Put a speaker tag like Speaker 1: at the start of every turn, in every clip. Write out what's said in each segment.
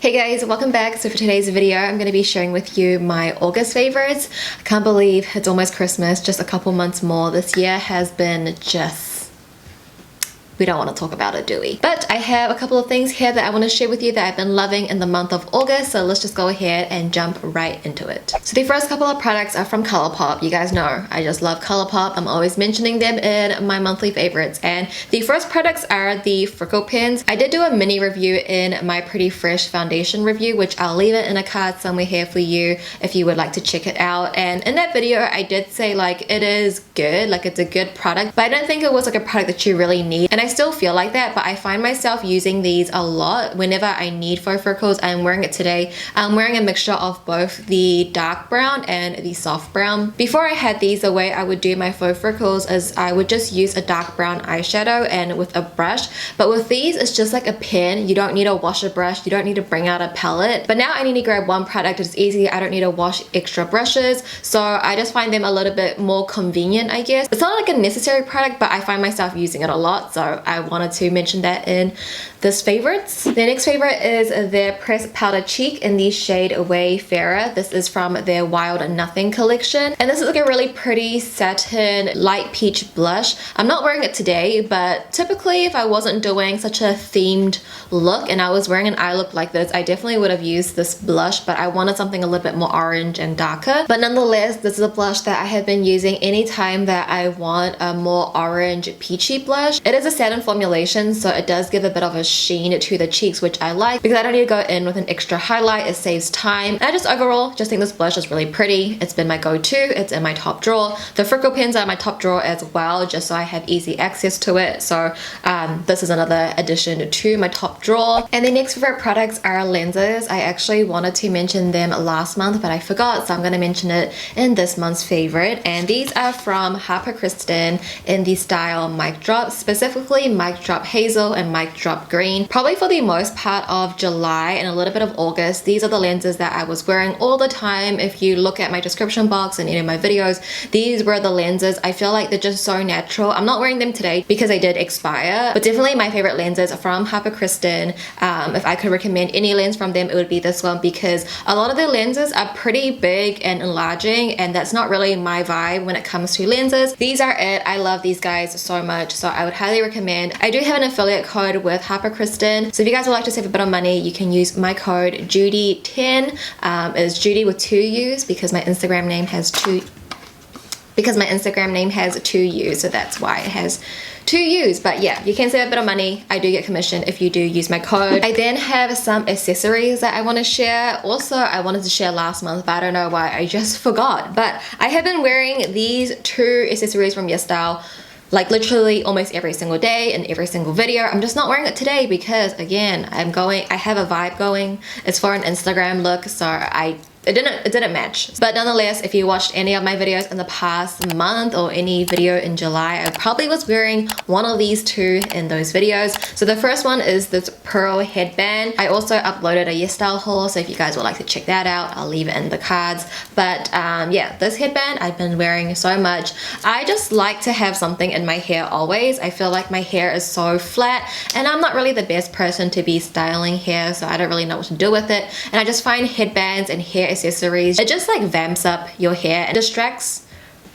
Speaker 1: Hey guys, welcome back. So for today's video, I'm going to be sharing with you my August favorites. I can't believe it's almost Christmas, just a couple months more. This year has been just... we don't want to talk about it, do we? But I have a couple of things here that I want to share with you that I've been loving in the month of August, so let's just go ahead and jump right into it. So the first couple of products are from Colourpop. You guys know I just love Colourpop. I'm always mentioning them in my monthly favorites. And the first products are the freckle pens. I did do a mini review in my Pretty Fresh foundation review, which I'll leave it in a card somewhere here for you if you would like to check it out. And in that video, I did say like it is good, like it's a good product, but I don't think it was like a product that you really need. And I still feel like that, but I find myself using these a lot whenever I need faux freckles. I'm wearing it today. I'm wearing a mixture of both the dark brown and the soft brown. Before I had these, the way I would do my faux freckles is I would just use a dark brown eyeshadow and with a brush, but with these it's just like a pen. You don't need to wash a brush, you don't need to bring out a palette. But now I need to grab one product. It's easy. I don't need to wash extra brushes, so I just find them a little bit more convenient, I guess. It's not like a necessary product, but I find myself using it a lot, so I wanted to mention that in this favorites. The next favorite is their pressed powder cheek in the shade Wayfarer. This is from their Wild Nothing collection, and this is like a really pretty satin light peach blush. I'm not wearing it today, but typically if I wasn't doing such a themed look and I was wearing an eye look like this, I definitely would have used this blush, but I wanted something a little bit more orange and darker. But nonetheless, this is a blush that I have been using anytime that I want a more orange peachy blush. It is a satin formulation, so it does give a bit of a sheen to the cheeks, which I like because I don't need to go in with an extra highlight. It saves time. And I just overall just think this blush is really pretty. It's been my go-to. It's in my top drawer. The freckle pens are in my top drawer as well, just so I have easy access to it. So this is another addition to my top drawer. And the next favorite products are lenses. I actually wanted to mention them last month, but I forgot, so I'm going to mention it in this month's favorite. And these are from Hapakristin in the style Mic Drop, specifically Mic Drop Hazel and Mic Drop Green. Probably for the most part of July and a little bit of August, these are the lenses that I was wearing all the time. If you look at my description box and any of my videos, these were the lenses. I feel like they're just so natural. I'm not wearing them today because they did expire, but definitely my favorite lenses from Hapakristin. If I could recommend any lens from them, it would be this one because a lot of their lenses are pretty big and enlarging, and that's not really my vibe when it comes to lenses. These are it. I love these guys so much, so I would highly recommend. I do have an affiliate code with Hapakristin, so if you guys would like to save a bit of money, you can use my code JUDY10. It's Judy with 2 U's because my Instagram name has two U's, so that's why it has 2 U's. But yeah, you can save a bit of money. I do get commission if you do use my code. I then have some accessories that I want to share. Also, I wanted to share last month, but I don't know why, I just forgot. But I have been wearing these 2 accessories from yesstyle like literally almost every single day in every single video. I'm just not wearing it today because again, I have a vibe going. It's for an Instagram look, so it didn't match. But nonetheless, if you watched any of my videos in the past month or any video in July, I probably was wearing one of these 2 in those videos. So the first one is this pearl headband. I also uploaded a yesstyle haul, so if you guys would like to check that out, I'll leave it in the cards. But yeah, this headband I've been wearing so much. I just like to have something in my hair always. I feel like my hair is so flat and I'm not really the best person to be styling hair, so I don't really know what to do with it. And I just find headbands and hair accessories, it just like vamps up your hair and distracts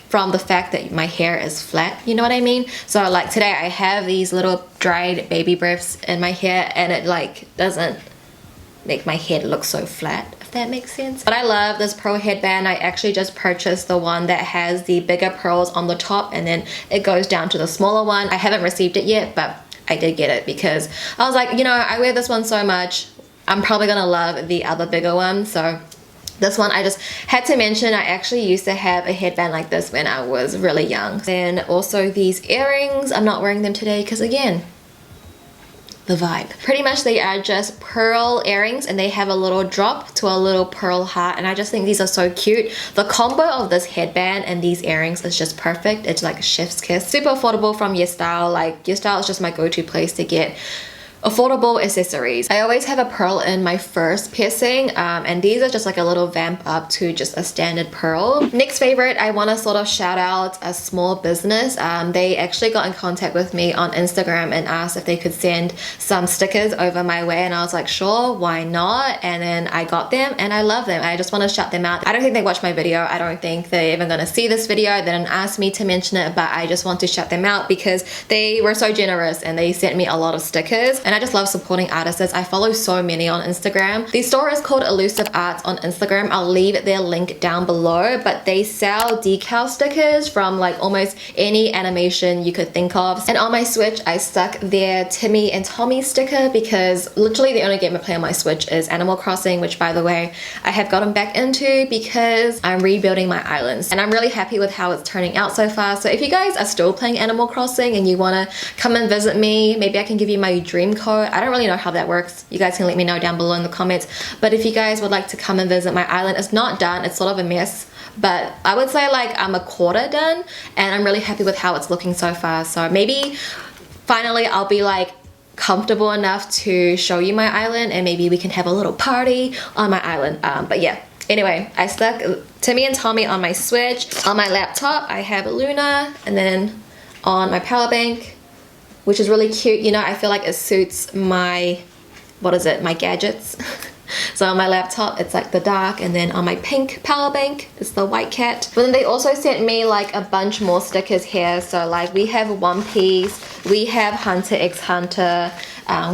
Speaker 1: from the fact that my hair is flat, you know what I mean? So like today I have these little dried baby breaths in my hair and it like doesn't make my head look so flat, if that makes sense. But I love this pearl headband. I actually just purchased the one that has the bigger pearls on the top and then it goes down to the smaller one. I haven't received it yet, but I did get it because I was like, you know, I wear this one so much, I'm probably gonna love the other bigger one. So this one I just had to mention. I actually used to have a headband like this when I was really young. Then also these earrings, I'm not wearing them today because again, the vibe. Pretty much they are just pearl earrings and they have a little drop to a little pearl heart, and I just think these are so cute. The combo of this headband and these earrings is just perfect. It's like a chef's kiss. Super affordable from yesstyle. Like yesstyle is just my go-to place to get affordable accessories. I always have a pearl in my first piercing, and these are just like a little vamp up to just a standard pearl. Next favorite, I want to sort of shout out a small business. They actually got in contact with me on Instagram and asked if they could send some stickers over my way, and I was like, sure, why not? And then I got them and I love them. I just want to shout them out. I don't think they watched my video. I don't think they're even gonna see this video. They didn't ask me to mention it, but I just want to shout them out because they were so generous and they sent me a lot of stickers. And I just love supporting artists. I follow so many on Instagram. The store is called Elusive Arts on Instagram. I'll leave their link down below, but they sell decal stickers from like almost any animation you could think of. And on my Switch, I stuck their Timmy and Tommy sticker because literally the only game I play on my Switch is Animal Crossing, which by the way, I have gotten back into because I'm rebuilding my islands. And I'm really happy with how it's turning out so far. So if you guys are still playing Animal Crossing and you want to come and visit me, maybe I can give you my dream code. I don't really know how that works. You guys can let me know down below in the comments. But if you guys would like to come and visit my island, it's not done. It's sort of a mess. But I would say like I'm a quarter done and I'm really happy with how it's looking so far. So maybe finally I'll be like comfortable enough to show you my island and maybe we can have a little party on my island. But yeah. Anyway, I stuck Timmy and Tommy on my Switch. On my laptop, I have Luna, and then on my power bank, which is really cute. You know, I feel like it suits my, what is it, my gadgets. So on my laptop, it's like the dark, and then on my pink power bank, it's the white cat. But then they also sent me like a bunch more stickers here. So like we have One Piece, we have Hunter x Hunter,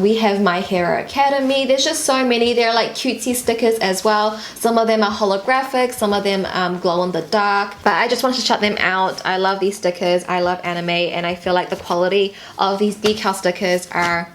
Speaker 1: we have My Hero Academy. There's just so many. They're like cutesy stickers as well. Some of them are holographic, some of them glow in the dark. But I just wanted to shout them out. I love these stickers, I love anime, and I feel like the quality of these decal stickers are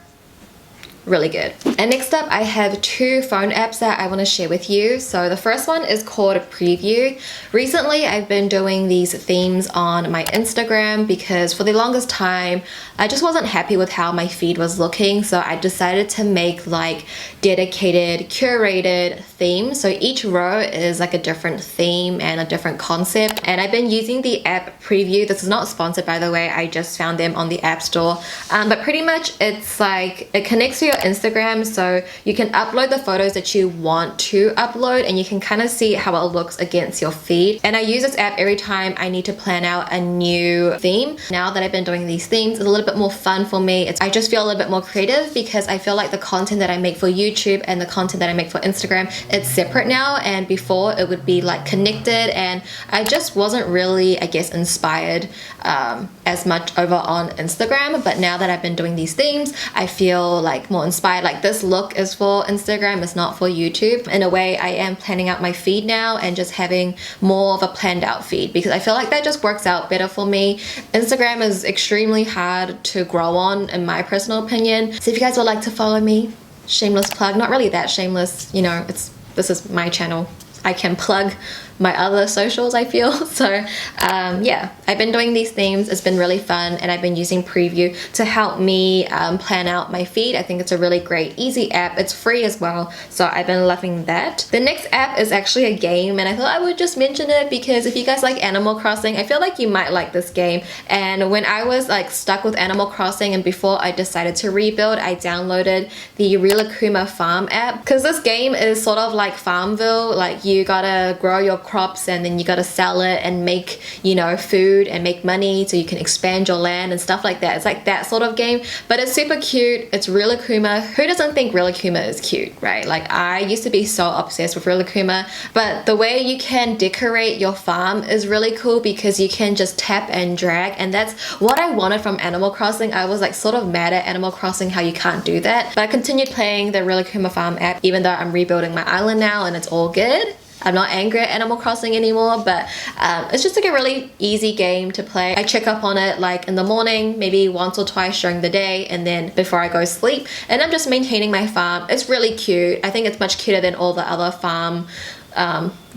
Speaker 1: really good. And next up, I have two phone apps that I want to share with you. So the first one is called Preview. Recently, I've been doing these themes on my Instagram because for the longest time, I just wasn't happy with how my feed was looking. So I decided to make like dedicated, curated themes. So each row is like a different theme and a different concept. And I've been using the app Preview. This is not sponsored, by the way. I just found them on the App Store. But pretty much it's like, it connects to your Instagram, so you can upload the photos that you want to upload and you can kind of see how it looks against your feed. And I use this app every time I need to plan out a new theme. Now that I've been doing these themes, it's a little bit more fun for me. I just feel a little bit more creative because I feel like the content that I make for YouTube and the content that I make for Instagram, it's separate now, and before it would be like connected, and I just wasn't really, I guess, inspired as much over on Instagram. But now that I've been doing these themes, I feel like more inspired. Like this look is for Instagram, it's not for YouTube. In a way, I am planning out my feed now and just having more of a planned out feed because I feel like that just works out better for me. Instagram is extremely hard to grow on, in my personal opinion. So if you guys would like to follow me, shameless plug, not really that shameless, you know, this is my channel. I can plug my other socials, I feel. So yeah, I've been doing these themes. It's been really fun, and I've been using Preview to help me plan out my feed. I think it's a really great, easy app. It's free as well, so I've been loving that. The next app is actually a game, and I thought I would just mention it because if you guys like Animal Crossing, I feel like you might like this game. And when I was like stuck with Animal Crossing and before I decided to rebuild, I downloaded the Rilakkuma farm app because this game is sort of like Farmville. Like you gotta grow your crops and then you gotta sell it and make, you know, food and make money so you can expand your land and stuff like that. It's like that sort of game, but it's super cute. It's Rilakkuma. Who doesn't think Rilakkuma is cute, right? Like I used to be so obsessed with Rilakkuma, but the way you can decorate your farm is really cool because you can just tap and drag, and that's what I wanted from Animal Crossing. I was like sort of mad at Animal Crossing how you can't do that, but I continued playing the Rilakkuma farm app even though I'm rebuilding my island now and it's all good. I'm not angry at Animal Crossing anymore, but it's just like a really easy game to play. I check up on it like in the morning, maybe once or twice during the day, and then before I go sleep. And I'm just maintaining my farm. It's really cute. I think it's much cuter than all the other farm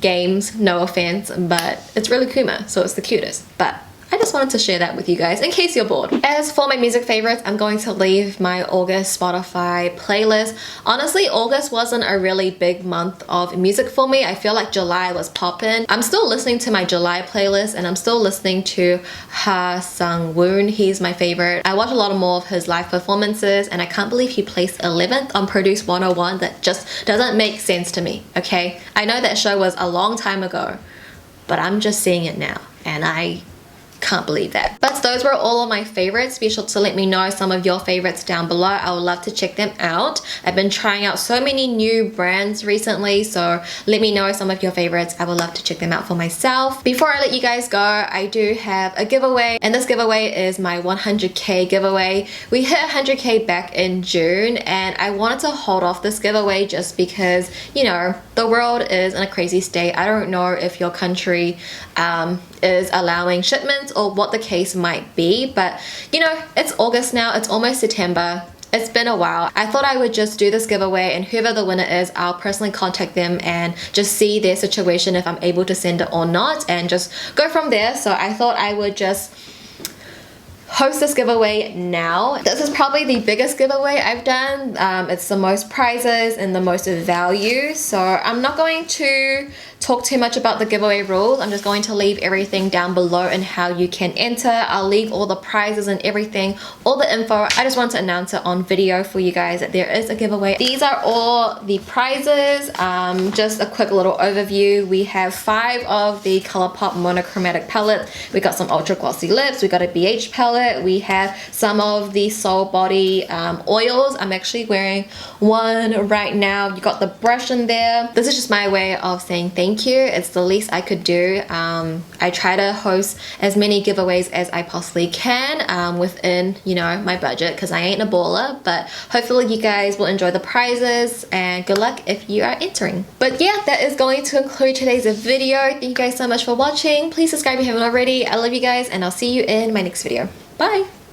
Speaker 1: games, no offense, but it's Rilakkuma, so it's the cutest. But I just wanted to share that with you guys in case you're bored. As for my music favorites, I'm going to leave my August Spotify playlist. Honestly, August wasn't a really big month of music for me. I feel like July was poppin'. I'm still listening to my July playlist and I'm still listening to Ha Sang-woon. He's my favorite. I watch a lot more of his live performances and I can't believe he placed 11th on Produce 101. That just doesn't make sense to me, okay? I know that show was a long time ago, but I'm just seeing it now and I can't believe that. But those were all of my favorites. Be sure to let me know some of your favorites down below. I would love to check them out. I've been trying out so many new brands recently, so let me know some of your favorites. I would love to check them out for myself. Before I let you guys go, I do have a giveaway, and this giveaway is my 100k giveaway. We hit 100k back in June and I wanted to hold off this giveaway just because, you know, the world is in a crazy state. I don't know if your country is allowing shipments or what the case might be, but you know, it's August now, it's almost September. It's been a while. I thought I would just do this giveaway and whoever the winner is, I'll personally contact them and just see their situation if I'm able to send it or not and just go from there. So I thought I would just host this giveaway now. This is probably the biggest giveaway I've done. It's the most prizes and the most value, so I'm not going to talk too much about the giveaway rules. I'm just going to leave everything down below and how you can enter. I'll leave all the prizes and everything, all the info. I just want to announce it on video for you guys that there is a giveaway. These are all the prizes. Just a quick little overview. We have 5 of the ColourPop monochromatic palette. We got some ultra glossy lips. We got a BH palette. We have some of the Soul Body oils. I'm actually wearing one right now. You got the brush in there. This is just my way of saying thank you. It's the least I could do. I try to host as many giveaways as I possibly can within, you know, my budget because I ain't a baller, but hopefully you guys will enjoy the prizes and good luck if you are entering. But yeah, that is going to conclude today's video. Thank you guys so much for watching. Please subscribe if you haven't already. I love you guys and I'll see you in my next video. Bye!